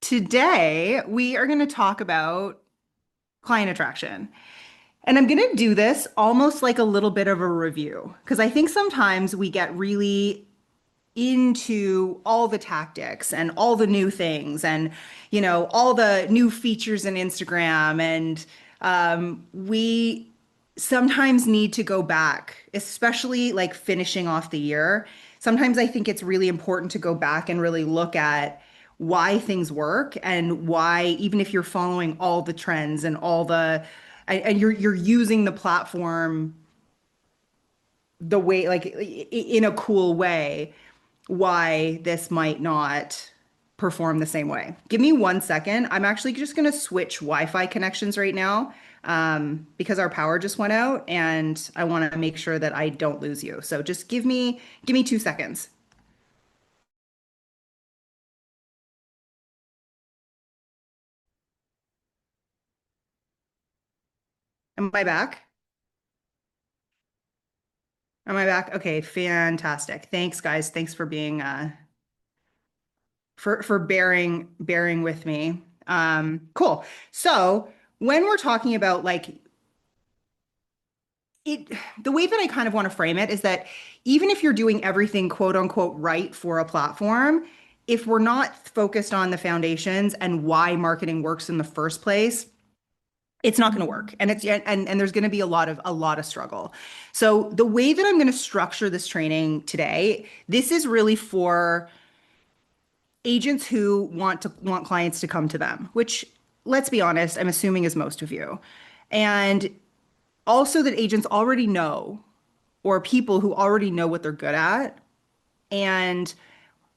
Today, we are going to talk about client attraction. And I'm going to do this almost like a little bit of a review because I think sometimes we get really into all the tactics and all the new things and, all the new features in Instagram. And we sometimes need to go back, especially like finishing off the year. Sometimes I think it's really important to go back and really look at why things work and why, even if you're following all the trends and and you're using the platform the way, like in a cool way, why this might not perform the same way. Give me 1 second. I'm actually just going to switch Wi-Fi connections right now because our power just went out and I want to make sure that I don't lose you. So just give me 2 seconds. Am I back? Am I back? Okay, fantastic. Thanks, guys. Thanks for being for bearing with me. Cool. So when we're talking about like it, the way that I kind of want to frame it is that even if you're doing everything quote unquote right for a platform, if we're not focused on the foundations and why marketing works in the first place, it's not going to work. And and there's going to be a lot of struggle. So the way that I'm going to structure this training today, this is really for agents who want clients to come to them, which let's be honest, I'm assuming is most of you. And also that agents already know or people who already know what they're good at and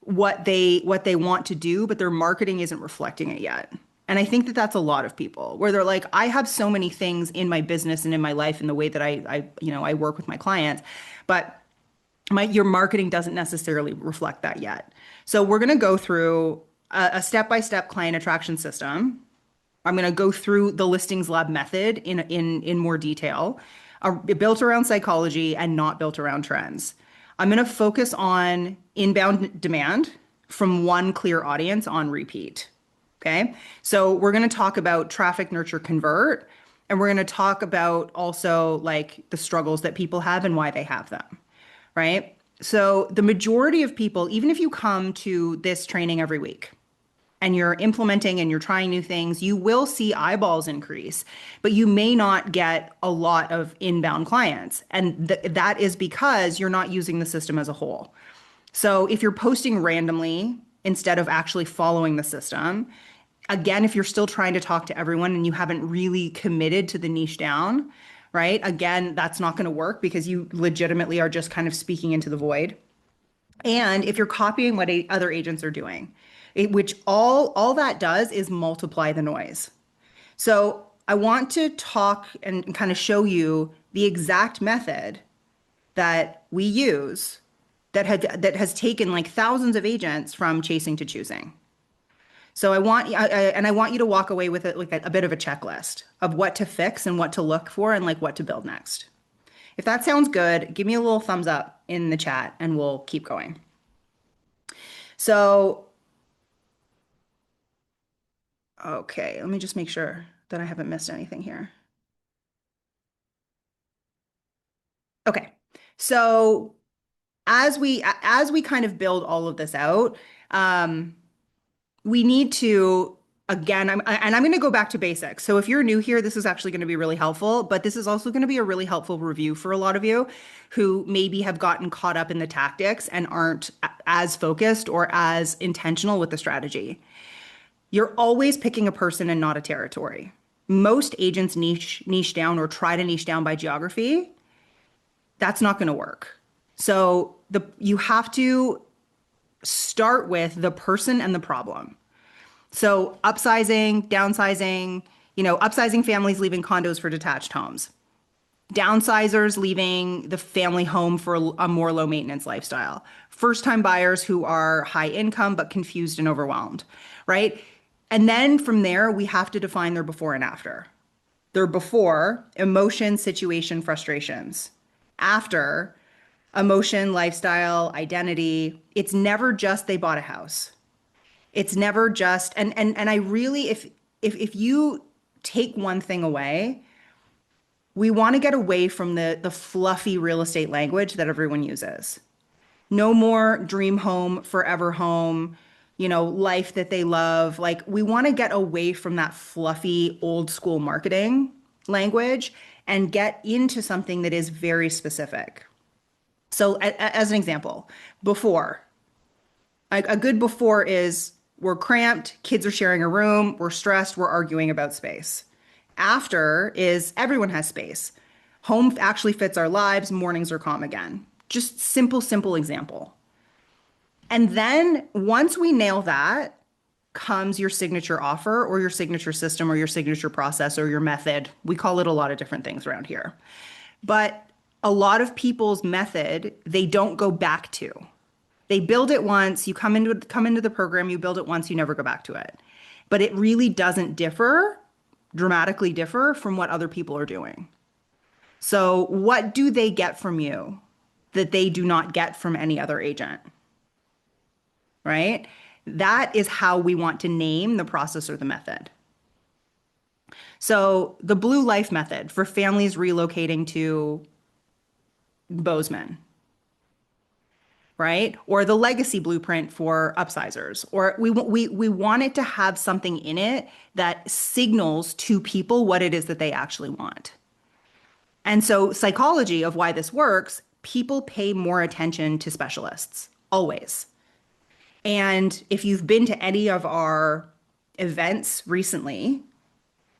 what they want to do, but their marketing isn't reflecting it yet. And I think that that's a lot of people where they're like, I have so many things in my business and in my life and the way that I work with my clients, but your marketing doesn't necessarily reflect that yet. So we're going to go through a step-by-step client attraction system. I'm going to go through the listings lab method in more detail, built around psychology and not built around trends. I'm going to focus on inbound demand from one clear audience on repeat. Okay. So we're going to talk about traffic, nurture, convert, and we're going to talk about also like the struggles that people have and why they have them. Right. So the majority of people, even if you come to this training every week, and you're implementing and you're trying new things, you will see eyeballs increase, but you may not get a lot of inbound clients. And that is because you're not using the system as a whole. So if you're posting randomly instead of actually following the system, again, if you're still trying to talk to everyone and you haven't really committed to the niche down, right? Again, that's not going to work because you legitimately are just kind of speaking into the void. And if you're copying what other agents are doing, which all that does is multiply the noise. So I want to talk and kind of show you the exact method that we use that has taken like thousands of agents from chasing to choosing. So I want you to walk away with it like a bit of a checklist of what to fix and what to look for and like what to build next. If that sounds good, give me a little thumbs up in the chat and we'll keep going. So okay, let me just make sure that I haven't missed anything here. Okay. So as we kind of build all of this out, um, we need to again, I'm going to go back to basics. So if you're new here, this is actually going to be really helpful, but this is also going to be a really helpful review for a lot of you who maybe have gotten caught up in the tactics and aren't as focused or as intentional with the strategy. You're always picking a person and not a territory. Most agents niche down or try to niche down by geography. That's not going to work. So you have to start with the person and the problem. So upsizing, downsizing, upsizing families leaving condos for detached homes. Downsizers leaving the family home for a more low maintenance lifestyle. First time buyers who are high income but confused and overwhelmed, right? And then from there, we have to define their before and after. Their before, emotion, situation, frustrations. After, emotion, lifestyle, identity. It's never just they bought a house. It's never just and I really if you take one thing away, we want to get away from the fluffy real estate language that everyone uses. No more dream home, forever home, life that they love. Like we want to get away from that fluffy old school marketing language and get into something that is very specific. So as an example, before, a good before is we're cramped, kids are sharing a room, we're stressed, we're arguing about space. After is everyone has space. Home actually fits our lives, mornings are calm again. Just simple, simple example. And then once we nail that, comes your signature offer or your signature system or your signature process or your method. We call it a lot of different things around here. But a lot of people's method, they don't go back to. They build it once, you come into the program, you build it once, you never go back to it. But it really doesn't dramatically differ from what other people are doing. So what do they get from you that they do not get from any other agent? Right? That is how we want to name the process or the method. So the Blue Life method for families relocating to Bozeman, right? Or the legacy blueprint for upsizers. Or we want it to have something in it that signals to people what it is that they actually want. And so psychology of why this works, people pay more attention to specialists, always. And if you've been to any of our events recently,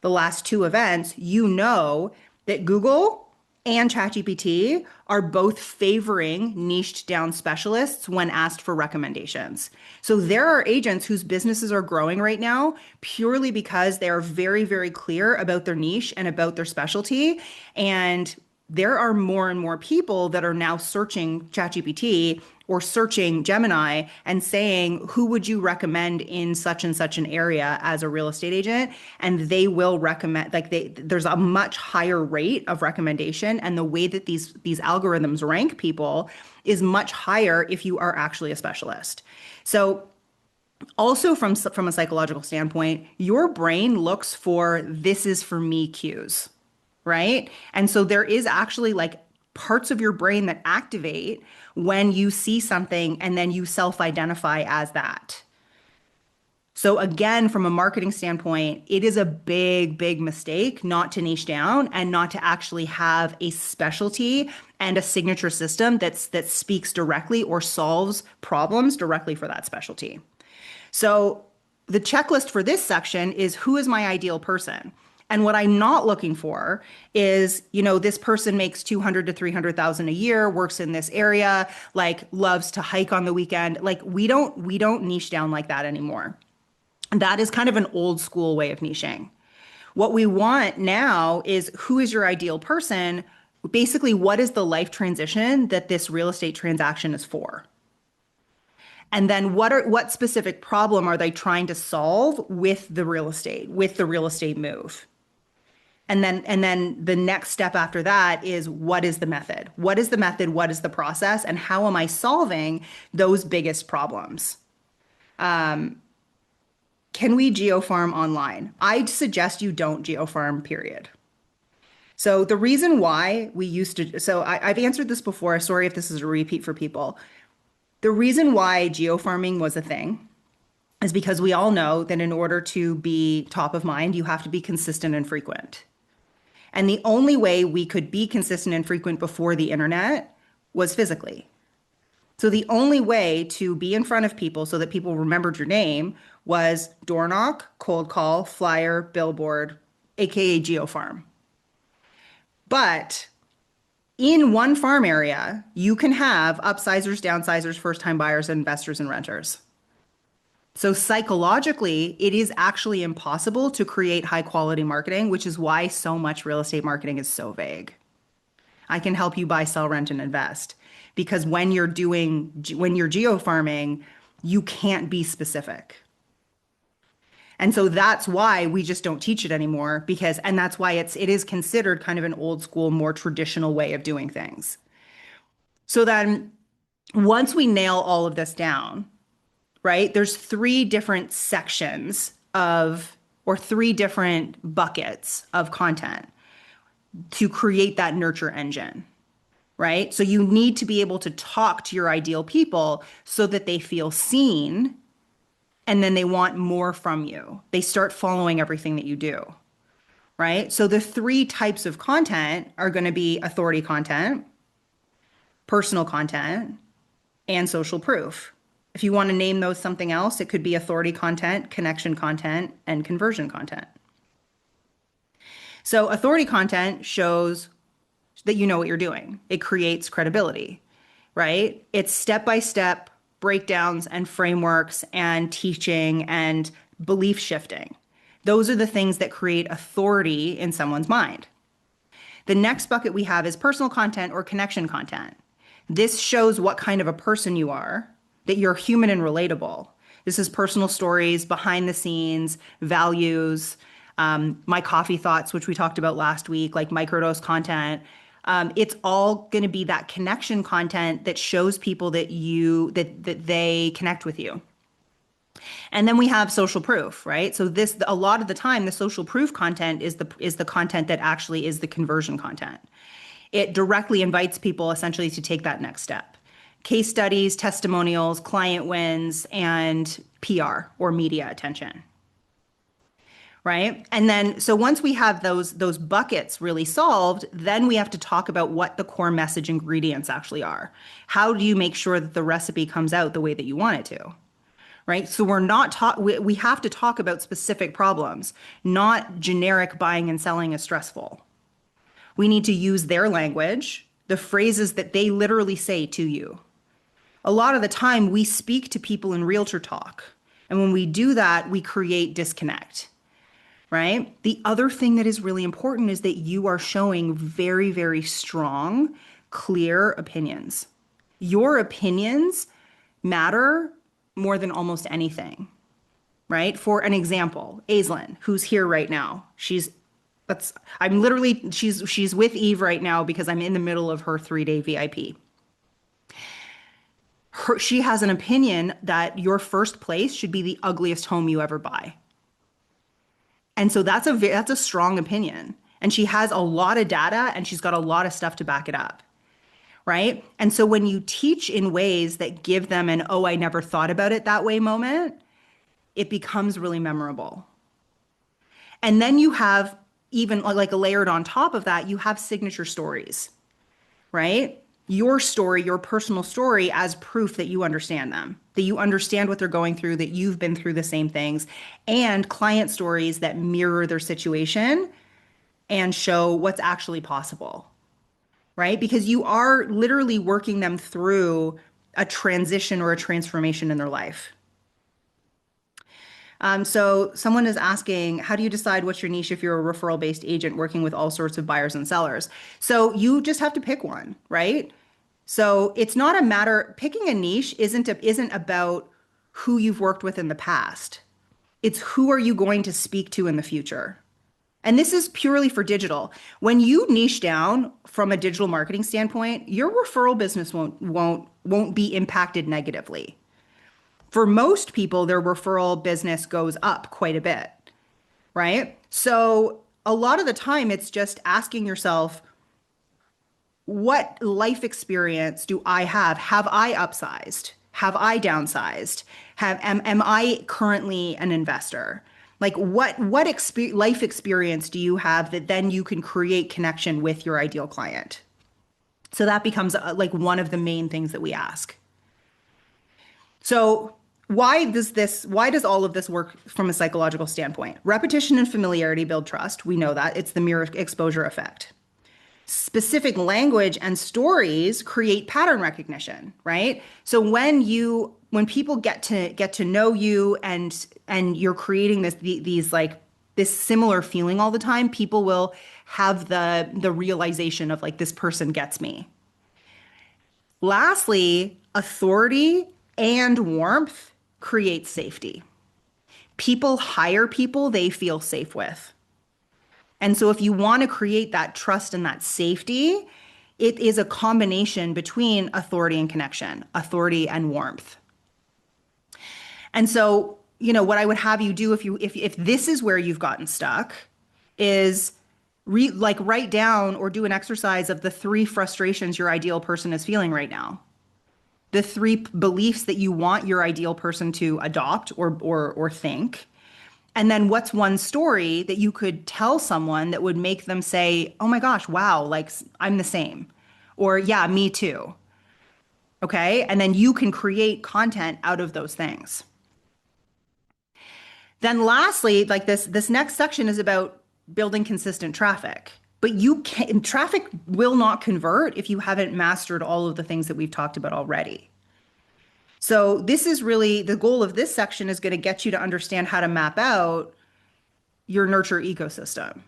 the last two events, you know that Google and ChatGPT are both favoring niched down specialists when asked for recommendations. So there are agents whose businesses are growing right now purely because they are very, very clear about their niche and about their specialty. And there are more and more people that are now searching ChatGPT or searching Gemini and saying, who would you recommend in such and such an area as a real estate agent? And they will recommend, like there's a much higher rate of recommendation. And the way that these algorithms rank people is much higher if you are actually a specialist. So also from a psychological standpoint, your brain looks for this is for me cues, right? And so there is actually like parts of your brain that activate when you see something and then you self-identify as that. So again, from a marketing standpoint, it is a big, big mistake not to niche down and not to actually have a specialty and a signature system that speaks directly or solves problems directly for that specialty. So the checklist for this section is who is my ideal person? And what I'm not looking for is, this person makes 200 to 300,000 a year, works in this area, like loves to hike on the weekend. Like we don't niche down like that anymore. That is kind of an old school way of niching. What we want now is who is your ideal person? Basically, what is the life transition that this real estate transaction is for? And then what specific problem are they trying to solve with the real estate move? And then the next step after that is what is the method? What is the method? What is the process? And how am I solving those biggest problems? Can we geofarm online? I'd suggest you don't geofarm, period. So the reason why we used to, so I've answered this before. Sorry if this is a repeat for people. The reason why geofarming was a thing is because we all know that in order to be top of mind, you have to be consistent and frequent. And the only way we could be consistent and frequent before the internet was physically. So the only way to be in front of people so that people remembered your name was door knock, cold call, flyer, billboard, aka geofarm. But in one farm area, you can have upsizers, downsizers, first-time buyers, investors, and renters. So psychologically, it is actually impossible to create high quality marketing, which is why so much real estate marketing is so vague. I can help you buy, sell, rent, and invest. Because when you're geo-farming, you can't be specific. And so that's why we just don't teach it anymore and that's why it is considered kind of an old school, more traditional way of doing things. So then once we nail all of this down, right? There's three different sections of, or three different buckets of content to create that nurture engine, right? So you need to be able to talk to your ideal people so that they feel seen and then they want more from you. They start following everything that you do, right? So the three types of content are going to be authority content, personal content, and social proof. If you want to name those something else, it could be authority content, connection content, and conversion content. So authority content shows that you know what you're doing. It creates credibility, right? It's step-by-step breakdowns and frameworks and teaching and belief shifting. Those are the things that create authority in someone's mind. The next bucket we have is personal content or connection content. This shows what kind of a person you are, that you're human and relatable. This is personal stories, behind the scenes, values, my coffee thoughts, which we talked about last week, like microdose content. It's all going to be that connection content that shows people that they connect with you. And then we have social proof, right? So this, a lot of the time, the social proof content is the content that actually is the conversion content. It directly invites people essentially to take that next step. Case studies, testimonials, client wins, and PR or media attention. Right? And then so once we have those buckets really solved, then we have to talk about what the core message ingredients actually are. How do you make sure that the recipe comes out the way that you want it to? Right? So we have to talk about specific problems, not generic buying and selling is stressful. We need to use their language, the phrases that they literally say to you. A lot of the time we speak to people in realtor talk. And when we do that, we create disconnect, right? The other thing that is really important is that you are showing very, very strong, clear opinions. Your opinions matter more than almost anything, right? For an example, Aislinn, who's here right now, she's with Eve right now because I'm in the middle of her 3-day VIP. She has an opinion that your first place should be the ugliest home you ever buy. And so that's a strong opinion. And she has a lot of data and she's got a lot of stuff to back it up. Right? And so when you teach in ways that give them an, oh, I never thought about it that way moment, it becomes really memorable. And then you have even like layered on top of that, you have signature stories, right? Your story, your personal story as proof that you understand them, that you understand what they're going through, that you've been through the same things, and client stories that mirror their situation and show what's actually possible, right? Because you are literally working them through a transition or a transformation in their life. So someone is asking, how do you decide what's your niche if you're a referral-based agent working with all sorts of buyers and sellers? So you just have to pick one, right? So it's not a matter, picking a niche isn't about who you've worked with in the past. It's who are you going to speak to in the future? And this is purely for digital. When you niche down from a digital marketing standpoint, your referral business won't be impacted negatively. For most people, their referral business goes up quite a bit, right? So a lot of the time, it's just asking yourself, what life experience do I have? Have I upsized? Have I downsized? Am I currently an investor? Like what life experience do you have that then you can create connection with your ideal client? So that becomes like one of the main things that we ask. So why does all of this work from a psychological standpoint? Repetition and familiarity build trust. We know that. It's the mirror exposure effect. Specific language and stories create pattern recognition, right? So when people get to know you and you're creating this similar feeling all the time, people will have the realization of like, this person gets me. Lastly, authority and warmth create safety. People hire people they feel safe with. And so if you want to create that trust and that safety, it is a combination between authority and connection, authority and warmth. And so, what I would have you do if this is where you've gotten stuck is like write down or do an exercise of the three frustrations your ideal person is feeling right now. The three beliefs that you want your ideal person to adopt or think. And then what's one story that you could tell someone that would make them say, "Oh my gosh, wow, like I'm the same." Or, "Yeah, me too." Okay? And then you can create content out of those things. Then lastly, like this next section is about building consistent traffic. But traffic will not convert if you haven't mastered all of the things that we've talked about already. So this is really the goal of this section is going to get you to understand how to map out your nurture ecosystem.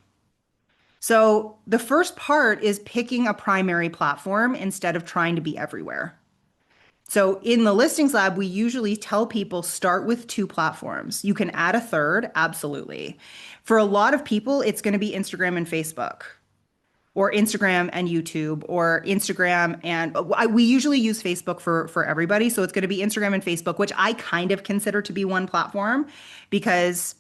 So the first part is picking a primary platform instead of trying to be everywhere. So in the listings lab, we usually tell people start with two platforms. You can add a third, absolutely. For a lot of people, it's going to be Instagram and Facebook, or Instagram and YouTube, or Instagram and we usually use Facebook for everybody. So it's going to be Instagram and Facebook, which I kind of consider to be one platform because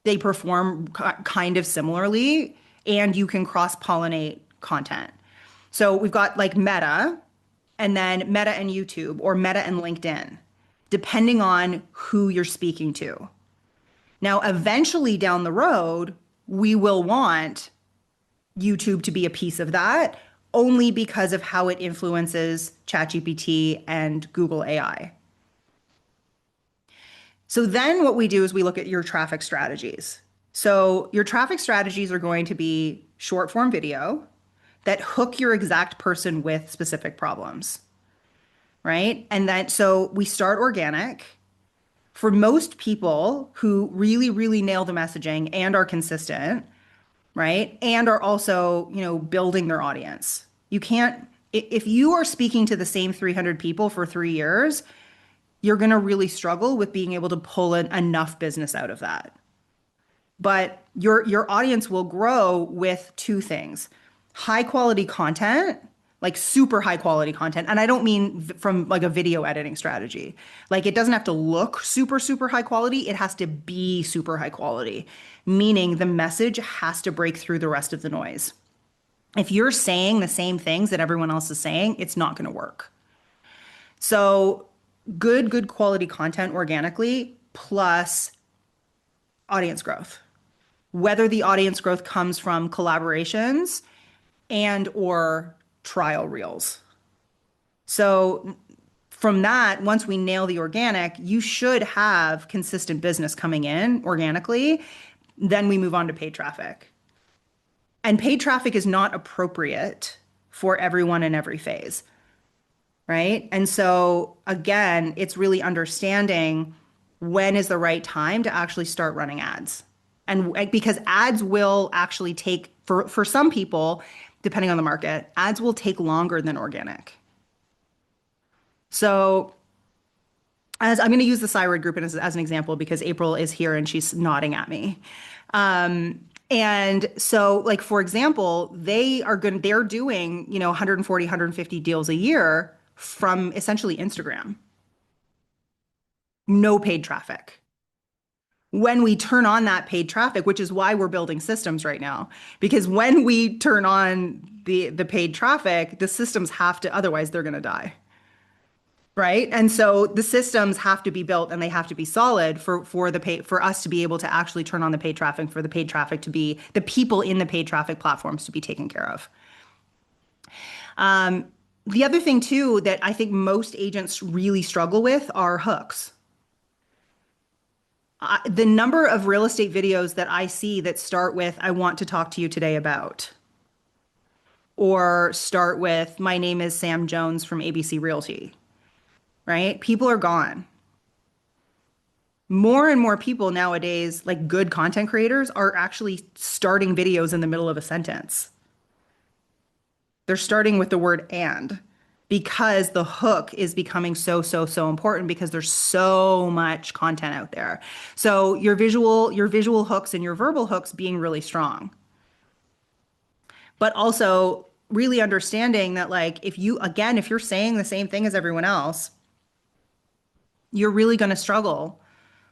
they perform kind of similarly and you can cross-pollinate content. So we've got like Meta and then Meta and YouTube or Meta and LinkedIn, depending on who you're speaking to. Now, eventually down the road, we will want YouTube to be a piece of that only because of how it influences ChatGPT and Google AI. So then what we do is we look at your traffic strategies. So your traffic strategies are going to be short form video that hook your exact person with specific problems, right? And then so we start organic. For most people who really, really nail the messaging and are consistent, right? And are also, building their audience. You can't, if you are speaking to the same 300 people for 3 years, you're going to really struggle with being able to pull in enough business out of that. But your audience will grow with two things: high quality content, like super high quality content. And I don't mean from like a video editing strategy. Like it doesn't have to look super, super high quality. It has to be super high quality, meaning the message has to break through the rest of the noise. If you're saying the same things that everyone else is saying, it's not going to work. So good quality content organically plus audience growth. Whether the audience growth comes from collaborations and or trial reels. So from that, once we nail the organic, you should have consistent business coming in organically. Then we move on to paid traffic. And paid traffic is not appropriate for everyone in every phase, right? And so again, it's really understanding when is the right time to actually start running ads. And because ads will actually take, for some people, depending on the market, ads will take longer than organic. So as I'm going to use the thyroid group as an example because April is here and she's nodding at me. And so like, for example, they're doing, 140, 150 deals a year from essentially Instagram. No paid traffic. When we turn on that paid traffic, which is why we're building systems right now, because when we turn on the paid traffic, the systems have to, otherwise they're going to die. Right. And so the systems have to be built and they have to be solid for us to be able to actually turn on the paid traffic, for the paid traffic to be the people in the paid traffic platforms to be taken care of. The other thing too that I think most agents really struggle with are hooks. The number of real estate videos that I see that start with, "I want to talk to you today about," or start with, "My name is Sam Jones from ABC Realty," right? People are gone. More and more people nowadays, like good content creators, are actually starting videos in the middle of a sentence. They're starting with the word "and" because the hook is becoming so important because there's so much content out there. So your visual hooks and your verbal hooks being really strong. But also really understanding that like if you're saying the same thing as everyone else, you're really going to struggle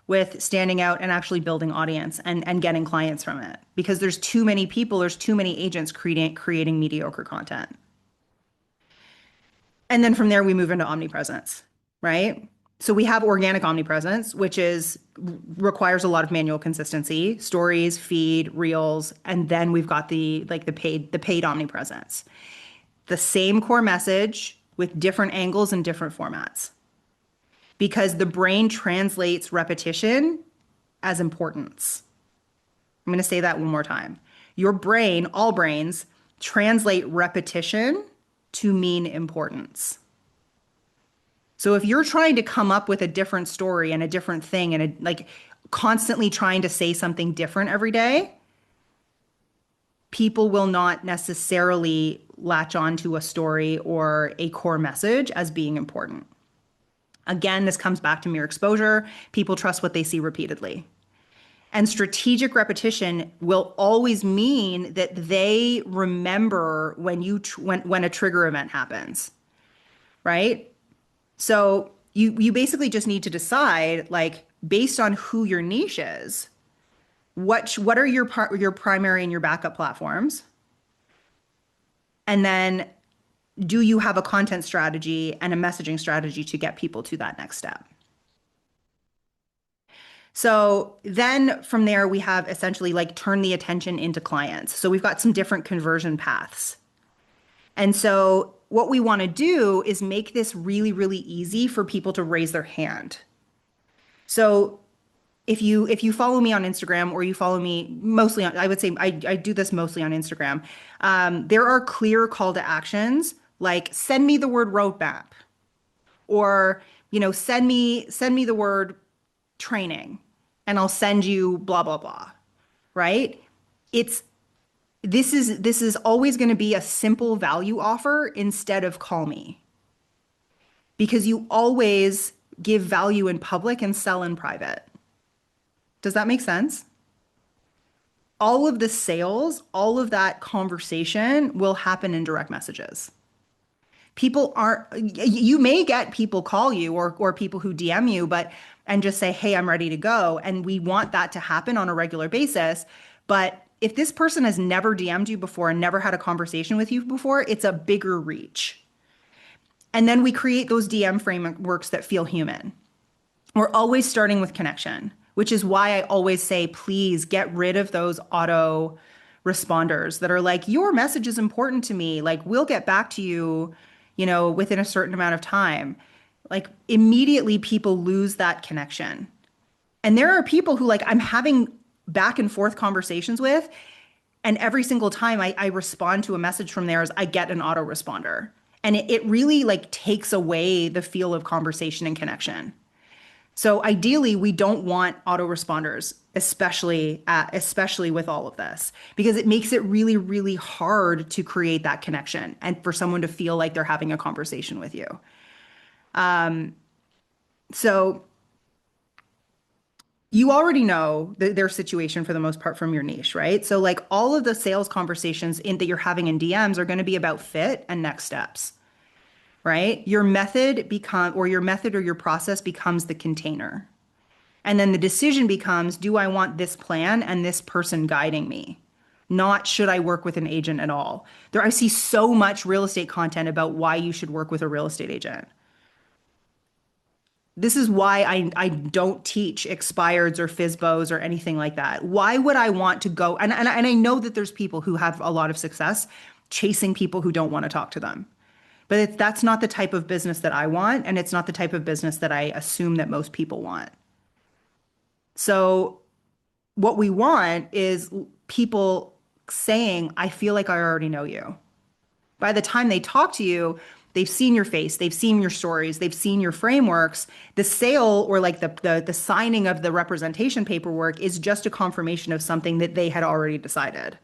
with standing out and actually building audience and getting clients from it because there's too many people, there's too many agents creating mediocre content. And then from there, we move into omnipresence, right? So we have organic omnipresence, which is requires a lot of manual consistency, stories, feed, reels, and then we've got the paid omnipresence. The same core message with different angles and different formats because the brain translates repetition as importance. I'm going to say that one more time. Your brain, all brains, translate repetition to mean importance. So if you're trying to come up with a different story and a different thing and like constantly trying to say something different every day, people will not necessarily latch onto a story or a core message as being important. Again, this comes back to mere exposure. People trust what they see repeatedly. And strategic repetition will always mean that they remember when a trigger event happens, right? So you basically just need to decide, like, based on who your niche is, what are your primary and your backup platforms? And then do you have a content strategy and a messaging strategy to get people to that next step? So then from there, we have essentially like turn the attention into clients. So we've got some different conversion paths. And so what we want to do is make this really, really easy for people to raise their hand. So if you follow me on Instagram or you follow me mostly on, I would say I do this mostly on Instagram. There are clear call to actions like send me the word roadmap or send me the word training and I'll send you blah blah blah, right? It's this is always going to be a simple value offer instead of call me because you always give value in public and sell in private. Does that make sense? All of the sales, all of that conversation will happen in direct messages. People aren't, you may get people call you or people who DM you, but and just say, hey, I'm ready to go. And we want that to happen on a regular basis. But if this person has never DM'd you before and never had a conversation with you before, it's a bigger reach. And then we create those DM frameworks that feel human. We're always starting with connection, which is why I always say, please get rid of those auto responders that are like, your message is important to me. Like, we'll get back to you, within a certain amount of time. Like, immediately people lose that connection. And there are people who, like, I'm having back and forth conversations with, and every single time I respond to a message from theirs, I get an autoresponder. And it really like takes away the feel of conversation and connection. So ideally, we don't want autoresponders, especially with all of this, because it makes it really, really hard to create that connection and for someone to feel like they're having a conversation with you. So you already know their situation for the most part from your niche, right? So like all of the sales conversations that you're having in DMs are going to be about fit and next steps, right? Your method or your process becomes the container. And then the decision becomes, do I want this plan and this person guiding me? Not should I work with an agent at all? I see so much real estate content about why you should work with a real estate agent. This is why I don't teach expireds or FSBOs or anything like that. Why would I want to go? And I know that there's people who have a lot of success chasing people who don't want to talk to them. But that's not the type of business that I want, and it's not the type of business that I assume that most people want. So what we want is people saying, I feel like I already know you. By the time they talk to you, they've seen your face, they've seen your stories, they've seen your frameworks. The sale or like the signing of the representation paperwork is just a confirmation of something that they had already decided.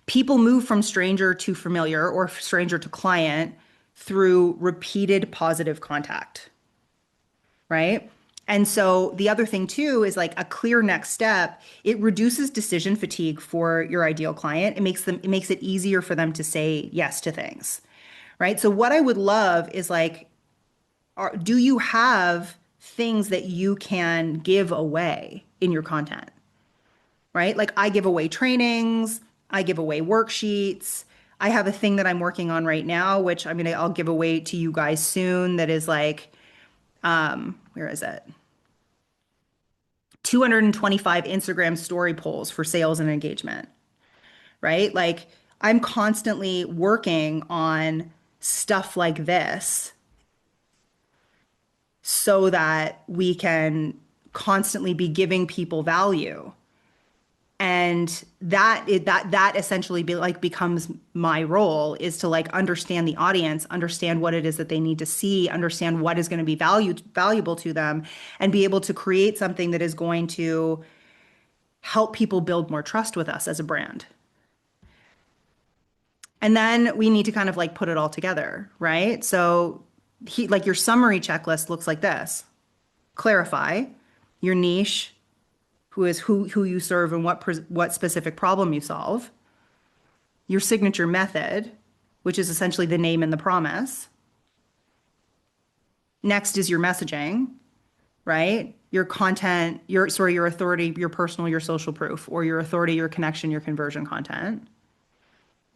People move from stranger to familiar or stranger to client through repeated positive contact, right? And so the other thing too is like a clear next step. It reduces decision fatigue for your ideal client. It makes it easier for them to say yes to things, right? So what I would love is like Do you have things that you can give away in your content, right? Like I give away trainings, I give away worksheets. I have a thing that I'm working on right now, which I'll give away to you guys soon. That is like, where is it? 225 Instagram story polls for sales and engagement, right? Like I'm constantly working on stuff like this so that we can constantly be giving people value. And that essentially becomes my role, is to like understand the audience, understand what it is that they need to see, understand what is going to be valuable to them, and be able to create something that is going to help people build more trust with us as a brand. And then we need to kind of like put it all together, right? So like your summary checklist looks like this. Clarify your niche, who you serve and what specific problem you solve. Your signature method, which is essentially the name and the promise. Next is your messaging, right? Your content, your authority, your personal, your social proof, or your authority, your connection, your conversion content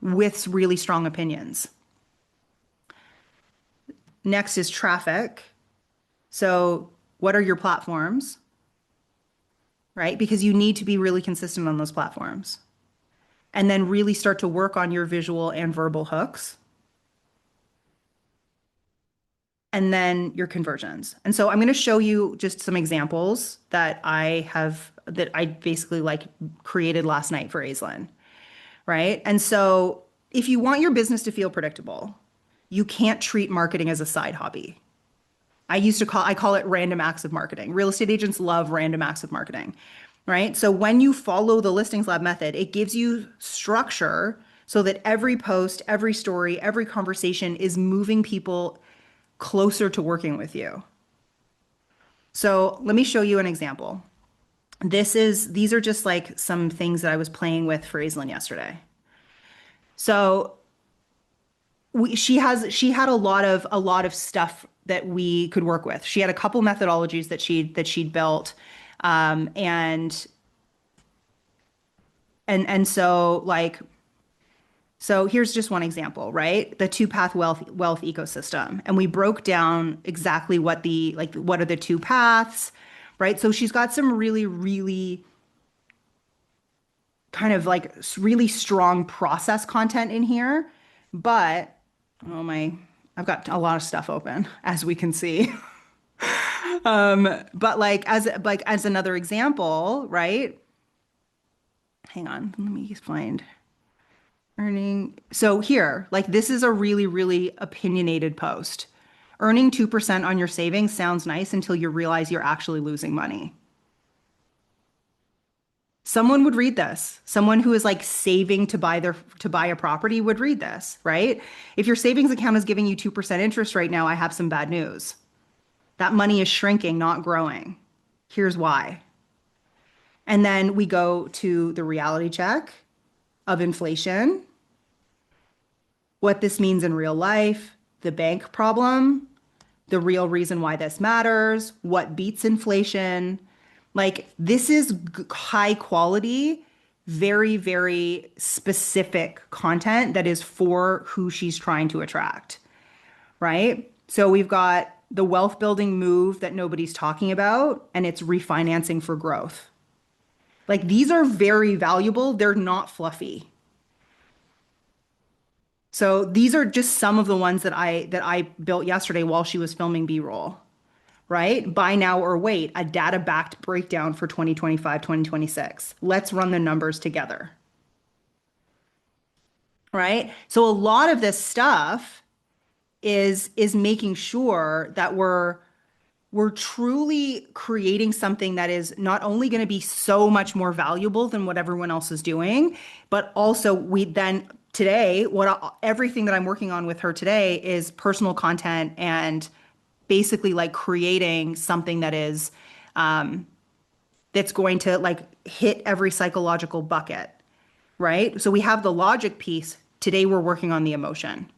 with really strong opinions. Next is traffic. So, what are your platforms, right? Because you need to be really consistent on those platforms. And then really start to work on your visual and verbal hooks. And then your conversions. And so I'm going to show you just some examples that I basically like created last night for Aislinn, right? And so if you want your business to feel predictable, you can't treat marketing as a side hobby. I call it random acts of marketing. Real estate agents love random acts of marketing, right? So when you follow the listings lab method, it gives you structure so that every post, every story, every conversation is moving people closer to working with you. So let me show you an example. These are just like some things that I was playing with for Aislinn yesterday. So she had a lot of stuff that we could work with. She had a couple methodologies that she'd built, and so like so here's just one example, right? The two-path wealth ecosystem. And we broke down exactly what are the two paths, right? So she's got some really, really kind of like really strong process content in here. But oh my, I've got a lot of stuff open, as we can see. But like as another example, right? Hang on, let me find earning. So here, like this is a really, really opinionated post. Earning 2% on your savings sounds nice until you realize you're actually losing money. Someone would read this. Someone who is like saving to buy a property would read this, right? If your savings account is giving you 2% interest right now, I have some bad news. That money is shrinking, not growing. Here's why. And then we go to the reality check of inflation, what this means in real life, the bank problem, the real reason why this matters, what beats inflation. Like this is high quality, very, very specific content that is for who she's trying to attract, right? So we've got the wealth building move that nobody's talking about, and it's refinancing for growth. Like these are very valuable. They're not fluffy. So these are just some of the ones that I built yesterday while she was filming B-roll, right? Buy now or wait, a data-backed breakdown for 2025, 2026. Let's run the numbers together, right? So a lot of this stuff is making sure that we're truly creating something that is not only going to be so much more valuable than what everyone else is doing, but also we then today, everything that I'm working on with her today is personal content and basically like creating something that's going to like hit every psychological bucket, right? So we have the logic piece. Today we're working on the emotion.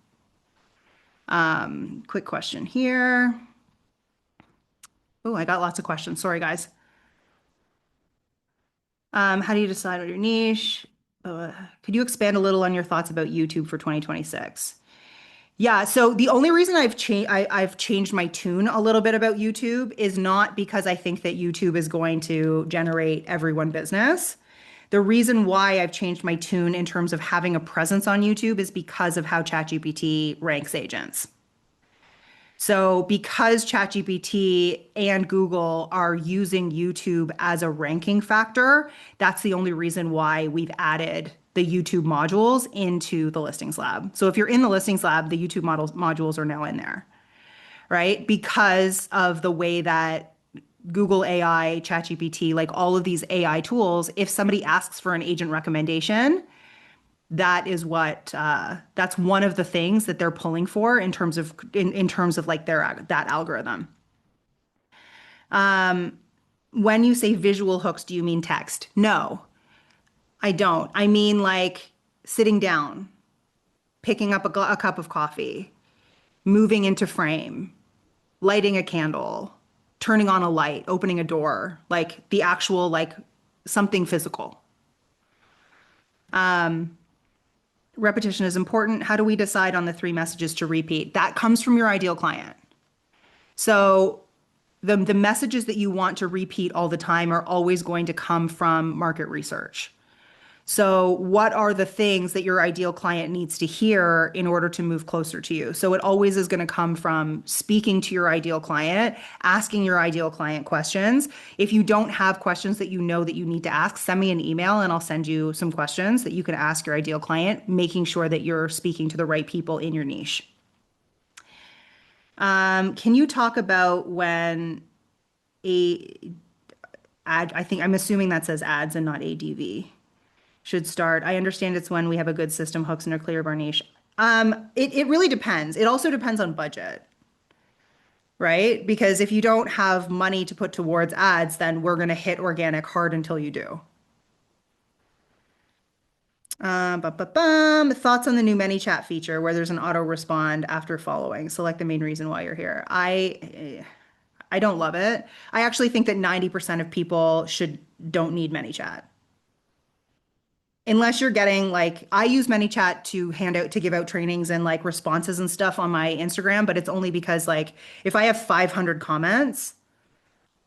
Quick question here. Oh, I got lots of questions. Sorry, guys. How do you decide on your niche? Could you expand a little on your thoughts about YouTube for 2026? Yeah, so the only reason I've changed my tune a little bit about YouTube is not because I think that YouTube is going to generate everyone business. The reason why I've changed my tune in terms of having a presence on YouTube is because of how ChatGPT ranks agents. So, because ChatGPT and Google are using YouTube as a ranking factor, that's the only reason why we've added the YouTube modules into the listings lab. So, if you're in the listings lab, the YouTube modules are now in there, right? Because of the way that Google AI, ChatGPT, like all of these AI tools, if somebody asks for an agent recommendation, that's one of the things that they're pulling for in terms of like their that algorithm. When you say visual hooks, do you mean text? No, I don't. I mean like sitting down, picking up a cup of coffee, moving into frame, lighting a candle, turning on a light, opening a door, like the actual like something physical. Repetition is important. How do we decide on the three messages to repeat? That comes from your ideal client. So the messages that you want to repeat all the time are always going to come from market research. So what are the things that your ideal client needs to hear in order to move closer to you? So it always is going to come from speaking to your ideal client, asking your ideal client questions. If you don't have questions that you know that you need to ask, send me an email and I'll send you some questions that you can ask your ideal client, making sure that you're speaking to the right people in your niche. Can you talk about when a ad, I think I'm assuming that says ads and not ADV, should start? I understand it's when we have a good system, hooks, and a clear of our niche. It really depends. It also depends on budget, right? Because if you don't have money to put towards ads, then we're going to hit organic hard until you do. Thoughts on the new ManyChat feature where there's an auto respond after following. Select the main reason why you're here. I don't love it. I actually think that 90% of people should don't need ManyChat. Unless you're getting like I use ManyChat to hand out to give out trainings and like responses and stuff on my Instagram, but it's only because like if I have 500 comments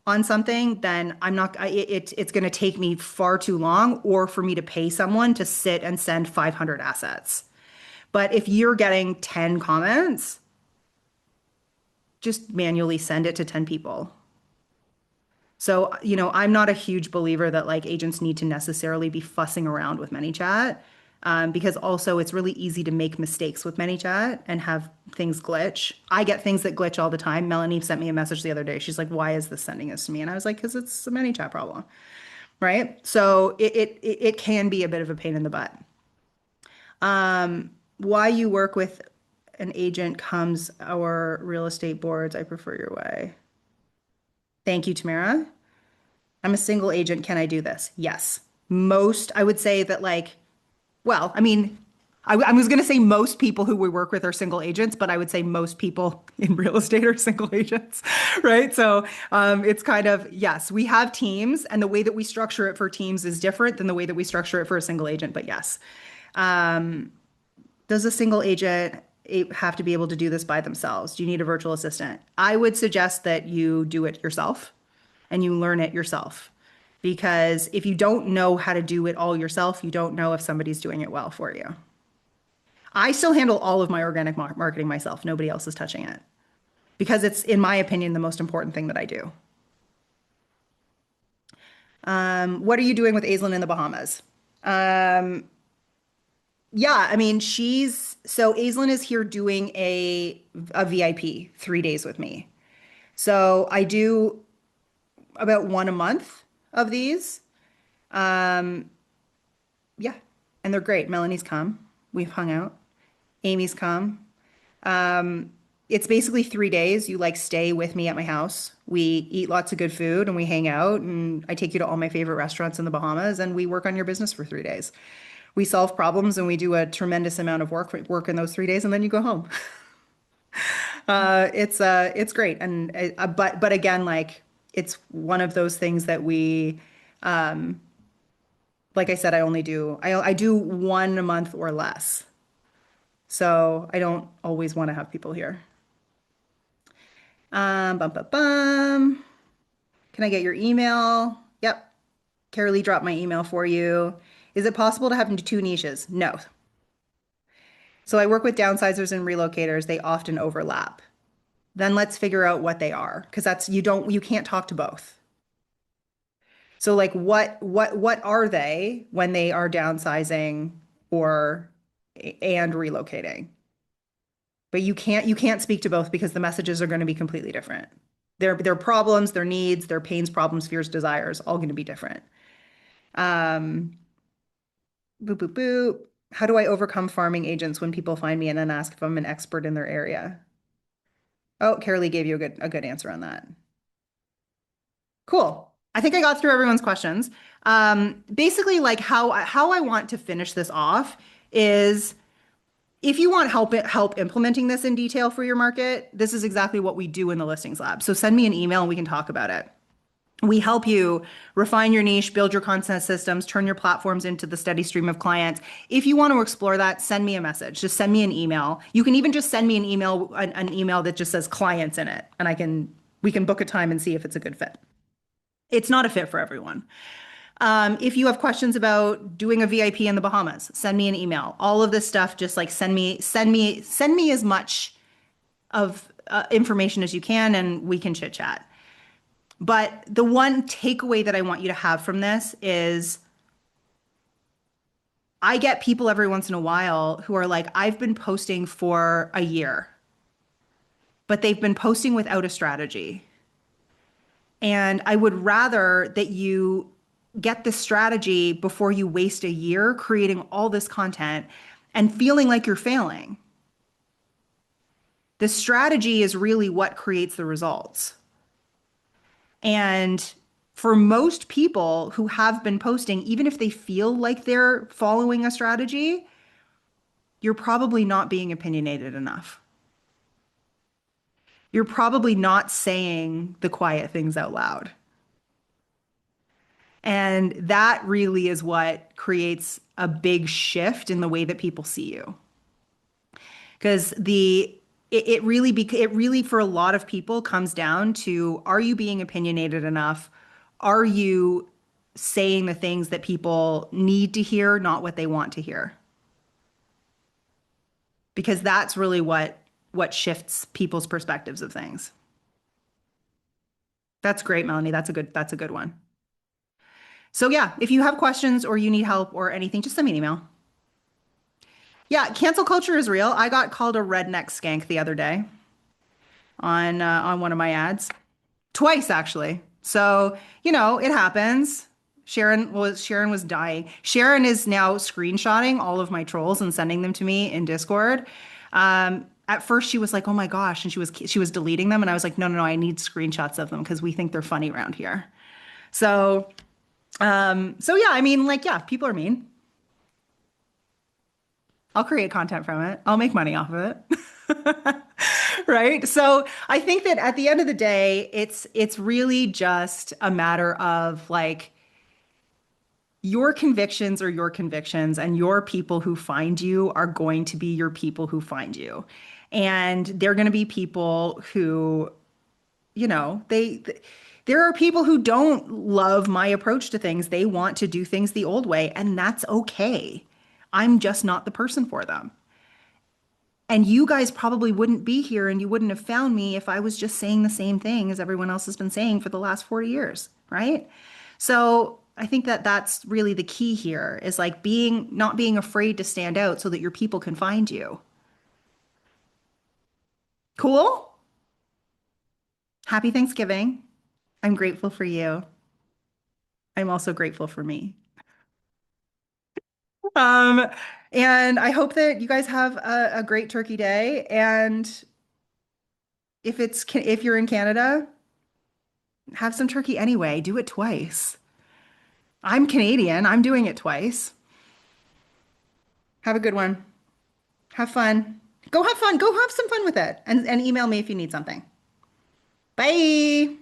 on something, then I'm not it's going to take me far too long or for me to pay someone to sit and send 500 assets. But if you're getting 10 comments, just manually send it to 10 people. So, I'm not a huge believer that like agents need to necessarily be fussing around with ManyChat, because also it's really easy to make mistakes with ManyChat and have things glitch. I get things that glitch all the time. Melanie sent me a message the other day. She's like, "Why is this sending this to me?" And I was like, "Because it's a ManyChat problem." Right? So it can be a bit of a pain in the butt. Why you work with an agent comes our real estate boards. I prefer your way. Thank you, Tamara. I'm a single agent. Can I do this? Yes. I would say that like, well, I mean, I was going to say most people who we work with are single agents, but I would say most people in real estate are single agents, right? So it's kind of, yes, we have teams and the way that we structure it for teams is different than the way that we structure it for a single agent, but yes. Does a single agent have to be able to do this by themselves? Do you need a virtual assistant? I would suggest that you do it yourself and you learn it yourself. Because if you don't know how to do it all yourself, you don't know if somebody's doing it well for you. I still handle all of my organic marketing myself. Nobody else is touching it because it's, in my opinion, the most important thing that I do. What are you doing with Aislinn in the Bahamas? Yeah, I mean, so Aislinn is here doing a VIP 3 days with me. So I do about one a month of these. Yeah, and they're great. Melanie's come. We've hung out. Amy's come. It's basically 3 days. You like stay with me at my house. We eat lots of good food and we hang out and I take you to all my favorite restaurants in the Bahamas and we work on your business for 3 days. We solve problems and we do a tremendous amount of work in those 3 days and then you go home. It's great. And but again, like it's one of those things that like I said, I do one a month or less. So I don't always want to have people here. Bum, bum, bum. Can I get your email? Yep. Carolee dropped my email for you. Is it possible to have two niches? No. So I work with downsizers and relocators. They often overlap. Then let's figure out what they are, because you can't talk to both. So like what are they when they are downsizing or and relocating? But you can't speak to both because the messages are going to be completely different. Their problems, their needs, their pains, problems, fears, desires, all going to be different. Um, boop, boop, boop. How do I overcome farming agents when people find me and then ask if I'm an expert in their area? Oh, Carolee gave you a good answer on that. Cool. I think I got through everyone's questions. Basically, like how I want to finish this off is if you want help implementing this in detail for your market, this is exactly what we do in the listings lab. So send me an email and we can talk about it. We help you refine your niche, build your content systems, turn your platforms into the steady stream of clients. If you want to explore that, send me a message. Just send me an email. You can even just send me an email that just says clients in it, and we can book a time and see if it's a good fit. It's not a fit for everyone. If you have questions about doing a VIP in the Bahamas, send me an email. All of this stuff, just like send me as much of information as you can, and we can chit chat. But the one takeaway that I want you to have from this is I get people every once in a while who are like, I've been posting for a year, but they've been posting without a strategy. And I would rather that you get the strategy before you waste a year creating all this content and feeling like you're failing. The strategy is really what creates the results. And for most people who have been posting, even if they feel like they're following a strategy, you're probably not being opinionated enough. You're probably not saying the quiet things out loud. And that really is what creates a big shift in the way that people see you. Because it really for a lot of people comes down to, are you being opinionated enough? Are you saying the things that people need to hear, not what they want to hear? Because that's really what shifts people's perspectives of things. That's great, Melanie. That's a good one. So yeah, if you have questions or you need help or anything, just send me an email. Yeah, cancel culture is real. I got called a redneck skank the other day on one of my ads. Twice actually. So, it happens. Sharon was dying. Sharon is now screenshotting all of my trolls and sending them to me in Discord. At first she was like, "Oh my gosh," and she was deleting them and I was like, "No, no, no, I need screenshots of them because we think they're funny around here." So, so yeah, I mean, like, yeah, people are mean. I'll create content from it. I'll make money off of it. Right? So I think that at the end of the day, it's really just a matter of like your convictions are your convictions, and your people who find you are going to be your people who find you. And they're going to be people who, there are people who don't love my approach to things. They want to do things the old way, and that's okay. I'm just not the person for them. And you guys probably wouldn't be here and you wouldn't have found me if I was just saying the same thing as everyone else has been saying for the last 40 years, right? So I think that that's really the key here is like not being afraid to stand out so that your people can find you. Cool? Happy Thanksgiving. I'm grateful for you. I'm also grateful for me. Um, and I hope that you guys have a great turkey day. And if you're in Canada, have some turkey anyway. Do it twice. I'm Canadian. I'm doing it twice. Have a good one. Have fun. Go have fun. Go have some fun with it. And email me if you need something. Bye.